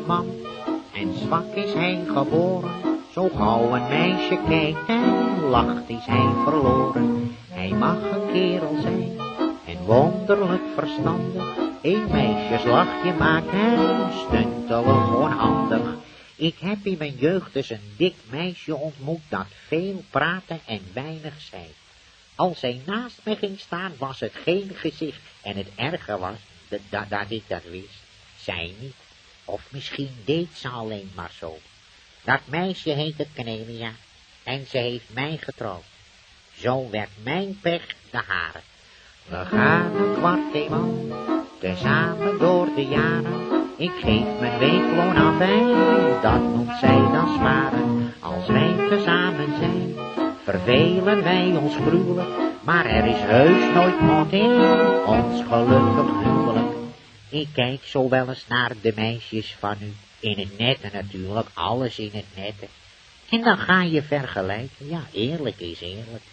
man en zwak is hij geboren. Zo gauw een meisje kijkt en lacht is hij verloren. Hij mag een kerel zijn en wonderlijk verstandig. Een meisjeslachje maakt hem stuntelig onhandig. Ik heb in mijn jeugd dus een dik meisje ontmoet dat veel praatte en weinig zei. Als zij naast me ging staan was het geen gezicht en het erge was dat ik dat wist. Zij niet. Of misschien deed ze alleen maar zo. Dat meisje heette Cornelia en ze heeft mij getrouwd. Zo werd mijn pech de hare. We gaan een kwart eenmaal, tezamen door de jaren. Ik geef mijn weekloon aan bij, dat noemt zij dan sparen. Als wij tezamen zijn, vervelen wij ons gruwelijk. Maar er is heus nooit mot in ons gelukkig huwelijk. Ik kijk zo wel eens naar de meisjes van u. In het nette natuurlijk, alles in het nette. En dan ga je vergelijken, ja, eerlijk is eerlijk.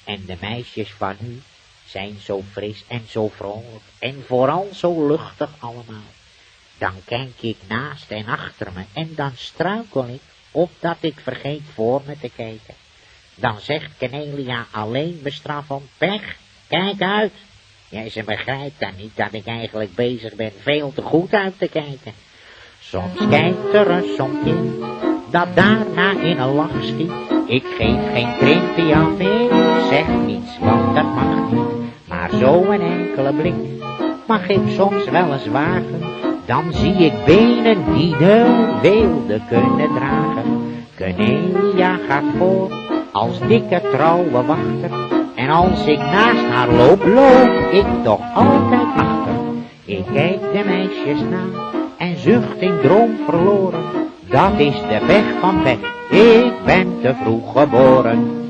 En de meisjes van u zijn zo fris en zo vrolijk. En vooral zo luchtig allemaal. Dan kijk ik naast en achter me en dan struikel ik, opdat ik vergeet voor me te kijken. Dan zegt Cornelia alleen bestraffend, pech, kijk uit. Ja, ze begrijpt dan niet dat ik eigenlijk bezig ben veel te goed uit te kijken. Soms kijkt er een sompje dat daarna in een lach schiet. Ik geef geen krimpje af, ik zeg niets, want dat mag niet. Maar zo een enkele blik mag ik soms wel eens wagen. Dan zie ik benen die de weelde kunnen dragen. Cornelia gaat voor als dikke trouwe wachter. En als ik naast haar loop, loop ik toch altijd achter. Ik kijk de meisjes na en zucht in droom verloren. Dat is de weg van weg, ik ben te vroeg geboren.